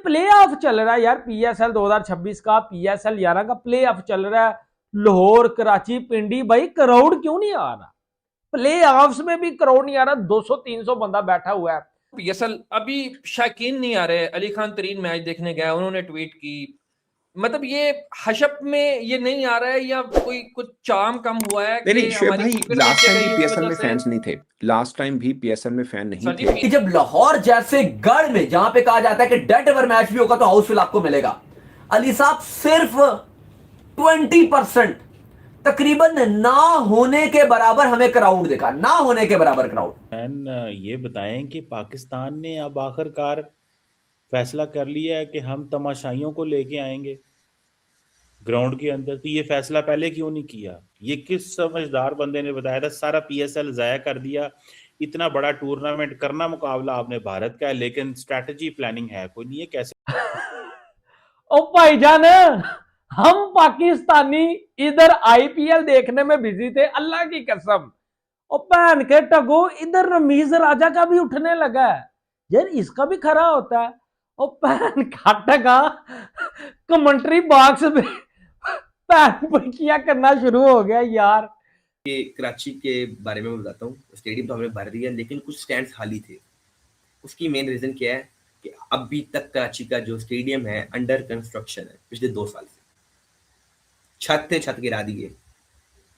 Play of चल रहा है यार, पीएसएल 2026 का, पीएसएल 11 का प्ले ऑफ चल रहा है। लाहौर, कराची, पिंडी, भाई क्राउड क्यों नहीं आ रहा? प्ले ऑफ्स में भी क्राउड नहीं आ रहा, 200-300 बंदा बैठा हुआ है। पीएसएल अभी शायकीन नहीं आ रहे। अली खान तरीन मैच देखने गया, उन्होंने ट्वीट की, मतलब ये हशप में ये नहीं आ रहा है या कोई कुछ चार्म कम हुआ है नहीं कि नहीं शुएब हमारी भाई, क्रिकेट लास्ट नीचे टाइम भी गई इस पीएसएल वजह में से? फैंस नहीं थे। लास्ट टाइम भी पीएसएल में फैन नहीं सर जी, थे। कि जब लाहौर जैसे गढ़ में जहां पे कहा जाता है कि डेड ओवर मैच भी होगा तो हाउसफुल आपको मिलेगा, अली साहब सिर्फ 20% तकरीबन ना होने के बराबर हमें क्राउड देखा, ना होने के बराबर क्राउड। मैन ये बताएं कि पाकिस्तान ने अब आखिरकार फैसला कर लिया है कि हम तमाशाइयों को लेके आएंगे ग्राउंड के अंदर, तो ये फैसला पहले क्यों नहीं किया? ये किस समझदार बंदे ने बताया था? सारा पीएसएल जाया कर दिया, इतना बड़ा टूर्नामेंट करना, मुकाबला आपने भारत का है, लेकिन स्ट्रैटेजी प्लानिंग है कोई नहीं है, कैसे? ओ भाईजान, हम पाकिस्तानी इधर आईपीएल देखने में बिजी थे, अल्लाह की कसम। ओ बहन के टगो, इधर रमीज राजा का भी उठने लगा है यार, इसका भी खरा होता है। ओ बहन का टगा कमेंट्री बॉक्स में बहन बकिया करना शुरू हो गया यार। कि कराची के बारे में मैं बताता हूँ। स्टेडियम तो हमने भर दिया, लेकिन कुछ स्टैंड्स खाली थे। उसकी मेन रीज़न क्या है कि अभी तक कराची का जो स्टेडियम है अंडर कंस्ट्रक्शन है पिछले 2 साल से। छत गिरा दी है।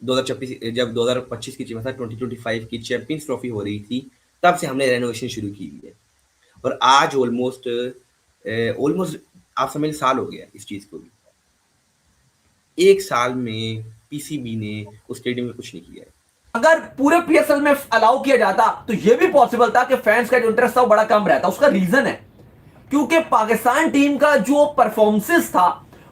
2026 जब 2025 की 2025 की चैंपियंस ट्रॉफी हो रही थी, तब से हमने रेनोवेशन शुरू की हुई है। और आज ऑलमोस्ट आप समझ साल हो गया इस चीज़ को भी। 1 साल में पीसीबी ने उस स्टेडियम में कुछ नहीं किया है। अगर पूरे पीएसएल में अलाउ किया जाता तो यह भी पॉसिबल था कि फैंस का जो इंटरेस्ट था वो बड़ा कम रहता। उसका रीजन है क्योंकि पाकिस्तान टीम का जो परफॉर्मेंस था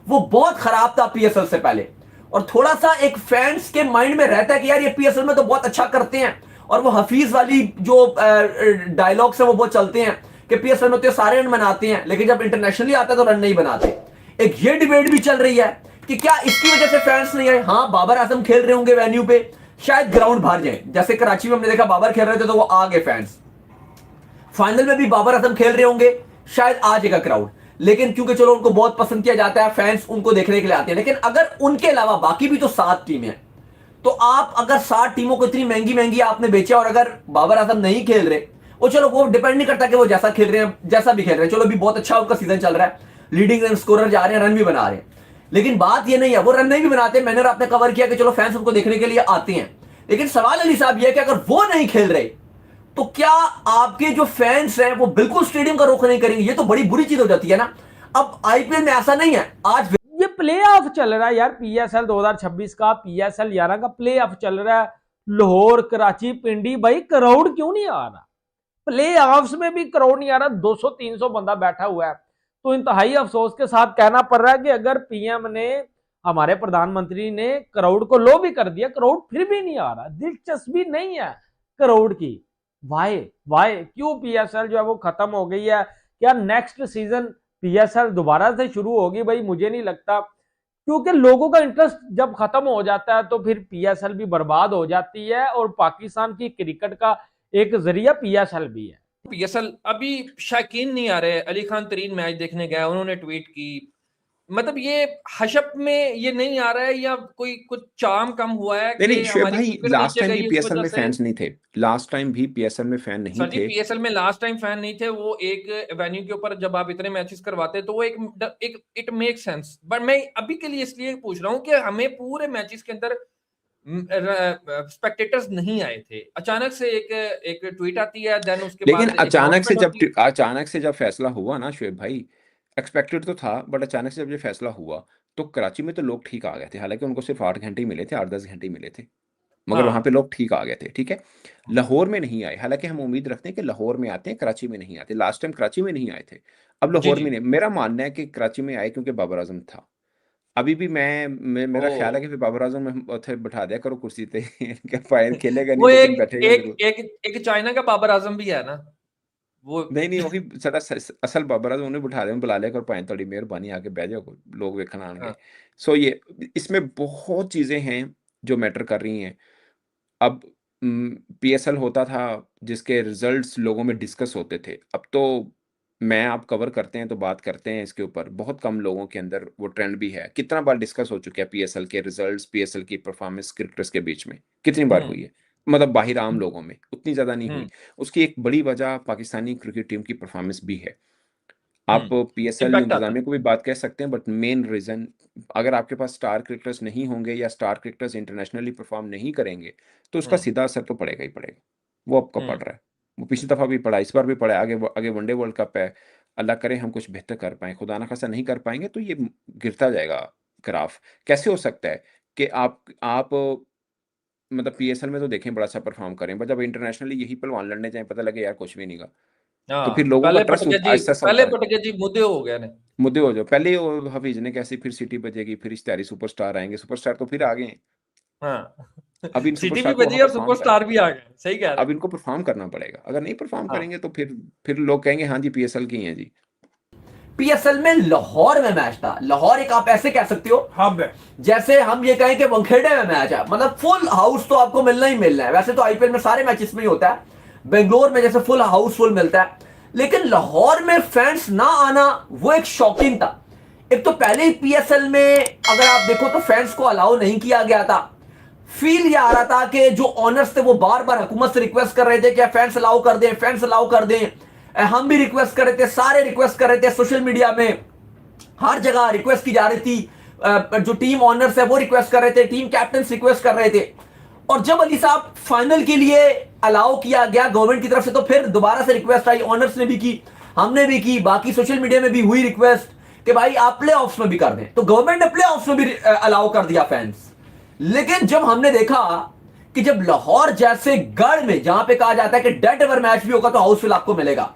वो बहुत खराब था पीएसएल से पहले, और थोड़ा सा एक फैंस के माइंड में रहता है कि यार ये पीएसएल में तो बहुत अच्छा करते हैं, और वो हफीज वाली जो डायलॉग्स है वो बहुत चलते हैं कि पीएसएल में तो सारे रन बनाते हैं, लेकिन जब इंटरनेशनली आता है तो रन नहीं बनाते। एक ये डिबेट भी चल रही है कि क्या इसकी वजह से फैंस नहीं आए। हाँ, बाबर आजम खेल रहे होंगे वेन्यू पे, शायद ग्राउंड बाहर जाए। जैसे कराची में हमने देखा बाबर खेल रहे थे तो वो आ गए फैंस। फाइनल में भी बाबर आजम खेल रहे होंगे, शायद आ जाएगा क्राउड, लेकिन क्योंकि चलो उनको बहुत पसंद किया जाता है, फैंस उनको देखने के लिए आते हैं। लेकिन अगर उनके अलावा बाकी भी तो 7 टीमें हैं, तो आप अगर 7 टीमों को इतनी महंगी महंगी आपने बेचा, और अगर बाबर आजम नहीं खेल रहे, वो चलो वो डिपेंड नहीं करता कि वो जैसा खेल रहे हैं, जैसा भी खेल रहे हैं, चलो भी बहुत अच्छा उनका सीजन चल रहा है, लीडिंग रन स्कोरर जा रहे हैं, रन भी बना रहे हैं। लेकिन बात ये नहीं है, वो रन नहीं भी बनाते। मैंने और आपने कवर किया कि चलो फैंस उनको देखने के लिए आते हैं, लेकिन सवाल अली साहब ये कि अगर वो नहीं खेल रहे तो क्या आपके जो फैंस हैं वो बिल्कुल स्टेडियम का रुख नहीं करेंगे? ये तो बड़ी बुरी चीज हो जाती है ना। अब आईपीएल में ऐसा नहीं है। आज ये प्ले ऑफ चल रहा है यार, पीएसएल 2026 का, पीएसएल 11 का प्ले ऑफ चल रहा है। लाहौर, कराची, पिंडी, भाई क्राउड क्यों नहीं आ रहा? प्ले ऑफ्स में भी क्राउड नहीं आ रहा, 200-300 बंदा बैठा हुआ है। तो इंतहाई अफसोस के साथ कहना पड़ रहा है कि अगर पीएम ने, हमारे प्रधानमंत्री ने क्राउड को लो भी कर दिया, क्राउड फिर भी नहीं आ रहा। दिलचस्पी नहीं है क्राउड की। वाई क्यों पीएसएल जो है वो खत्म हो गई है? क्या नेक्स्ट सीजन पीएसएल दोबारा से शुरू होगी? भाई मुझे नहीं लगता, क्योंकि लोगों का इंटरेस्ट जब खत्म हो जाता है तो फिर पीएसएल भी बर्बाद हो जाती है, और पाकिस्तान की क्रिकेट का एक जरिया पीएसएल भी है। पीएसएल अभी शायकीन नहीं आ रहे। अली खान तरीन मैच देखने गया, उन्होंने ट्वीट की, मतलब ये हशप में ये नहीं आ रहा है या कोई कुछ चार्म कम हुआ है नहीं कि नहीं शुएब हमारी भाई, क्रिकेट लास्ट नीचे टाइम गई भी इस पीएसएल वजह में से? फैंस नहीं थे। लास्ट टाइम भी पीएसएल में फैन नहीं सर जी, थे। पीएसएल में लास्ट टाइम फैन नहीं थे। वो एक वेन्यू के ऊपर जब आप इतने मैचेस करवाते तो वो एक इट मेक सेंस। बट मैं अभी के लिए इसलिए पूछ रहा हूँ कि हमें पूरे मैचेस के अंदर स्पेक्टेटर्स नहीं आए थे। अचानक से एक ट्वीट आती है, देन उसके लेकिन बाद एक अनाउंसमेंट होती है। अचानक से जब फैसला हुआ ना शुएब भाई, एक्सपेक्टेड तो था, बट अचानक से जब ये फैसला हुआ तो कराची में तो लोग ठीक आ गए थे। हालांकि उनको सिर्फ 8 घंटे ही मिले थे, 8-10 घंटे ही मिले थे, मगर वहां पे हाँ, लोग ठीक आ गए थे। ठीक है, लाहौर में नहीं आए। हालांकि हम उम्मीद रखते हैं कि लाहौर में आते हैं, कराची में नहीं आते। लास्ट टाइम कराची में नहीं आए थे, अब जी लाहौर जी। में नहीं। मेरा मानना है कि कराची में आए क्योंकि बाबर आजम था। अभी भी मेरा ख्याल है ओ, कि फिर बाबर आजम में उथे बिठा दिया करो कुर्सी पे क्या फायर खेलेगा नहीं वो लेकिन एक बैठेगा एक जरूर। एक एक चाइना का बाबर आजम भी है ना वो। नहीं नहीं, वही साਡਾ असल बाबर आजम उन्हें बिठा दें, बुला लेकर पाए थोड़ी मेहरबानी, आके बह जाओ, लोग वेखन आएंगे। हाँ, सो ये इसमें बहुत चीजें हैं जो मैटर कर रही हैं। अब पीएसएल होता था जिसके रिजल्ट्स लोगों में डिस्कस होते थे, अब तो मैं आप कवर करते हैं तो बात करते हैं इसके ऊपर, बहुत कम लोगों के अंदर वो ट्रेंड भी है। कितना बार डिस्कस हो चुका है पीएसएल के रिजल्ट्स, पीएसएल की परफॉर्मेंस क्रिकेटर्स के बीच में, कितनी बार हुई है? मतलब बाहिर आम लोगों में, उतनी ज़्यादा नहीं हुई। उसकी एक बड़ी वजह पाकिस्तानी क्रिकेट टीम की परफॉर्मेंस भी है। आप पीएसएल इम्पैक्ट आता है। इंतज़ामिया को भी बात कह सकते हैं, बट मेन रीज़न, अगर आपके पास स्टार क्रिकेटर्स नहीं होंगे या स्टार क्रिकेटर्स इंटरनेशनली परफॉर्म नहीं करेंगे, तो उसका सीधा असर तो पड़ेगा ही पड़ेगा। वो आपका पड़ रहा है। वो पिछली दफ़ा भी पड़ा, इस बार भी पड़ा है, आगे वनडे वर्ल्ड कप है। अल्लाह करे हम कुछ बेहतर कर पाएँ, खुदा ना ख़ास्ता नहीं कर पाएँगे तो ये गिरता जाएगा ग्राफ। कैसे हो सकता है कि आप मतलब पीएसएल में तो देखें बड़ा अच्छा परफॉर्म करें, बट जब इंटरनेशनली यही पहलवान लड़ने जाएँ, पता लगे यार कुछ भी नहीं गा। तो फिर लोगों का ट्रस्ट आहिस्ता-सा पहले उठता है। पटके जी मुद्दे हो गए ने। मुद्दे हो जाओ। पहले वो हफीज ने कैसे, फिर सिटी बजेगी, फिर इश्तिहारी सुपरस्टार आएँगे, सुपरस्टार तो फिर आ गए हैं। हाँ। अब इन सिटी भी सुपरस्टार को बजी वहाँ और परफ़ॉर्म सुपरस्टार करना, भी आ गए। सही कह रहे अब हैं। इनको परफ़ॉर्म करना पड़ेगा। अगर नहीं परफ़ॉर्म हाँ। करेंगे तो फिर लोग कहेंगे हाँ जी पीएसएल की हैं जी। पीएसएल में लाहौर में मैच था। लाहौर एक आप ऐसे कह सकते हो हब है। जैसे हम ये कहें कि वानखेड़े में मैच है, मतलब फुल हाउस तो आपको मिलना ही मिलना है। वैसे तो आईपीएल में सारे मैचेस में ही होता है, बेंगलोर में जैसे फुल हाउसफुल मिलता है, लेकिन लाहौर में फैंस ना आना वो एक शॉकिंग था। एक तो पहले ही पीएसएल में अगर आप देखो तो फैंस को अलाउ नहीं किया गया था। फील ये आ रहा था कि जो ऑनर्स थे वो बार बार हुकूमत से रिक्वेस्ट कर रहे थे कि फैंस अलाउ कर दें, फैंस अलाउ कर दें। हम भी रिक्वेस्ट कर रहे थे, सारे रिक्वेस्ट कर रहे थे, सोशल मीडिया में हर जगह रिक्वेस्ट की जा रही थी। जो टीम ऑनर्स है वो रिक्वेस्ट कर रहे थे, टीम कैप्टन रिक्वेस्ट कर रहे थे। और जब अली साहब फाइनल के लिए अलाउ किया गया गवर्नमेंट की तरफ से, तो फिर दोबारा से रिक्वेस्ट आई, ऑनर्स ने भी की, हमने भी की, बाकी सोशल मीडिया में भी हुई रिक्वेस्ट कि भाई आप प्ले ऑफ्स में भी कर दें। तो गवर्नमेंट ने प्ले ऑफ्स में भी अलाउ कर दिया फैंस। लेकिन जब हमने देखा कि जब लाहौर जैसे गढ़ में, जहां पे कहा जाता है कि डेड ओवर मैच भी होगा तो हाउसफुल आपको मिलेगा,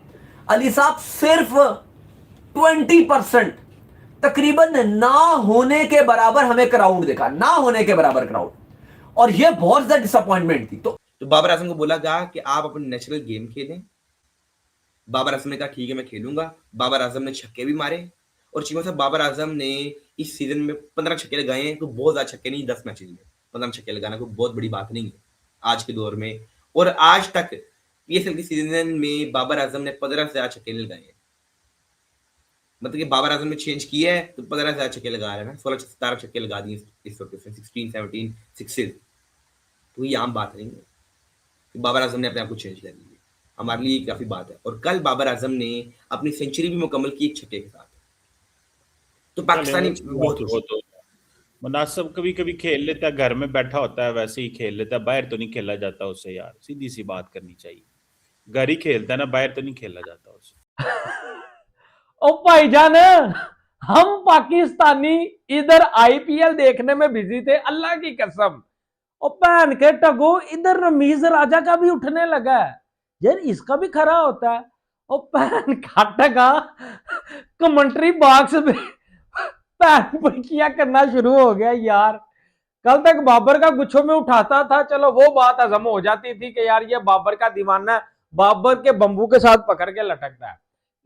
अली साहब सिर्फ 20% तकरीबन ना होने के बराबर हमें क्राउड देखा, ना होने के बराबर क्राउड, और यह बहुत ज्यादा डिसअपॉइंटमेंट थी। तो बाबर आजम को बोला गया कि आप अपने नेचुरल गेम खेलें। बाबर आजम ने कहा ठीक है मैं खेलूंगा। बाबर आजम ने छक्के भी मारे, और चीमा साहब बाबर आजम ने इस सीजन में 15 छक्के लगाए हैं। तो बहुत ज्यादा छक्के नहीं, 10 मैचेस में 15 छक्के लगाना कोई बहुत बड़ी बात नहीं है आज के दौर में। और आज तक पीएसएल के सीजन में बाबर आजम ने 15 से ज्यादा छक्के नहीं लगाए हैं। मतलब कि बाबर आजम ने चेंज किया है तो 15 से ज्यादा छक्के लगा रहे हैं ना, 16-17 छक्के लगा दिए इस वक्त, 16-17 सिक्सेस। तो ये आम बात नहीं है कि बाबर आजम ने अपने आप को चेंज कर लिया। हमारे लिए काफी बात है। और कल बाबर आजम ने अपनी सेंचुरी भी मुकम्मल की एक छक्के के साथ। तो पाकिस्तानी बहुत वो तो मुनासिब कभी कभी खेल लेता है, घर में बैठा होता है वैसे ही खेल लेता है, बाहर तो नहीं खेला जाता उससे यार, सीधी सी बात करनी चाहिए। घर ही खेलता है ना, बाहर तो नहीं खेला जाता उससे। ओ भाईजान, हम पाकिस्तानी इधर आईपीएल देखने में बिजी थे, अल्लाह की कसम। ओ बहन के टगो, इधर रमीज राजा का भी उठने लगा है यार, इसका भी खरा होता है। ओ बहन का टगा कमेंट्री बॉक्स में पैन पकिया करना शुरू हो गया यार। कल तक बाबर का गुच्छों में उठाता था, चलो वो बात हजम हो जाती थी कि यार ये बाबर का दीवाना है, बाबर के बंबू के साथ पकड़ के लटकता है।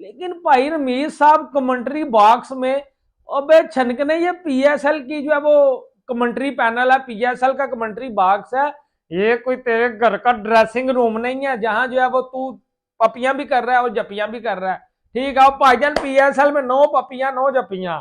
लेकिन भाई रमीज साहब कमेंट्री बॉक्स में, अबे छनकने, ये पीएसएल की जो है वो कमेंट्री पैनल है, पीएसएल का कमेंट्री बॉक्स है, ये कोई तेरे घर का ड्रेसिंग रूम नहीं है जहां जो है वो तू पपियां भी कर रहा है और जपियां भी कर रहा है। ठीक है भाईजान, पीएसएल में नो पपियां नो जपियां।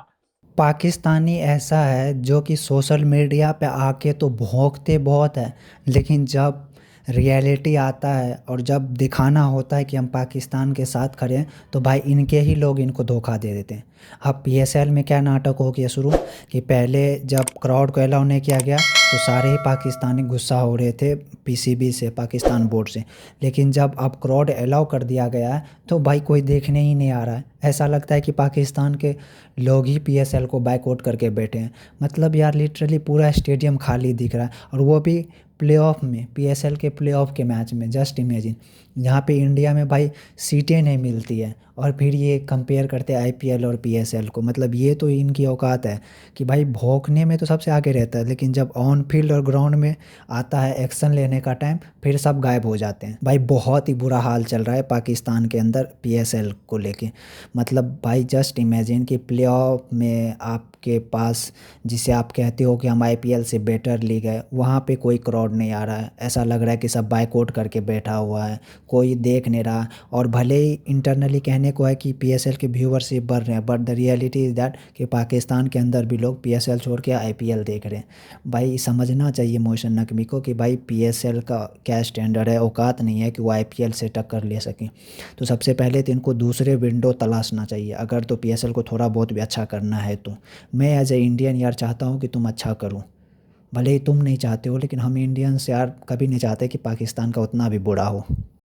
पाकिस्तानी ऐसा है जो कि सोशल मीडिया पे आके तो भौंकते बहुत है, लेकिन जब रियलिटी आता है और जब दिखाना होता है कि हम पाकिस्तान के साथ खड़े हैं, तो भाई इनके ही लोग इनको धोखा दे देते हैं। अब पीएसएल में क्या नाटक हो गया शुरू कि पहले जब क्राउड को अलाउ नहीं किया गया तो सारे ही पाकिस्तानी गुस्सा हो रहे थे पीसीबी से, पाकिस्तान बोर्ड से। लेकिन जब अब क्राउड अलाउ कर दिया गया है तो भाई कोई देखने ही नहीं आ रहा है। ऐसा लगता है कि पाकिस्तान के लोग ही पीएसएल को बायकॉट करके बैठे हैं। मतलब यार लिटरली पूरा स्टेडियम खाली दिख रहा है, और वो भी प्लेऑफ में, पीएसएल के प्लेऑफ के मैच में। जस्ट इमेजिन, जहाँ पे इंडिया में भाई सीटें नहीं मिलती है, और फिर ये कंपेयर करते हैं आईपीएल और पीएसएल को। मतलब ये तो इनकी औकात है कि भाई भौंकने में तो सबसे आगे रहता है, लेकिन जब ऑन ऑन फील्ड और ग्राउंड में आता है एक्शन लेने का टाइम, फिर सब गायब हो जाते हैं। भाई बहुत ही बुरा हाल चल रहा है पाकिस्तान के अंदर PSL को लेके। मतलब भाई जस्ट इमेजिन कि प्लेऑफ में आपके पास, जिसे आप कहते हो कि हम IPL से बेटर लीग है, वहाँ पे कोई क्राउड नहीं आ रहा है। ऐसा लग रहा है कि सब बायकॉट करके बैठा हुआ है, कोई देख नहीं रहा। और भले ही इंटरनली कहने को है कि PSL के व्यूवरशिप बढ़ रहे हैं, but the reality is that कि पाकिस्तान के अंदर भी लोग PSL छोड़ के IPL देख रहे हैं। भाई समझना चाहिए मोहसिन नकवी को कि भाई PSL का क्या स्टैंडर्ड है, औकात नहीं है कि वो IPL से टक्कर ले सकें। तो सबसे पहले तो इनको दूसरे विंडो तलाशना चाहिए, अगर तो PSL को थोड़ा बहुत भी अच्छा करना है तो। मैं एज ए इंडियन यार चाहता हूँ कि तुम अच्छा करो, भले ही तुम नहीं चाहते हो, लेकिन हम इंडियंस यार कभी नहीं चाहते कि पाकिस्तान का उतना भी बुरा हो।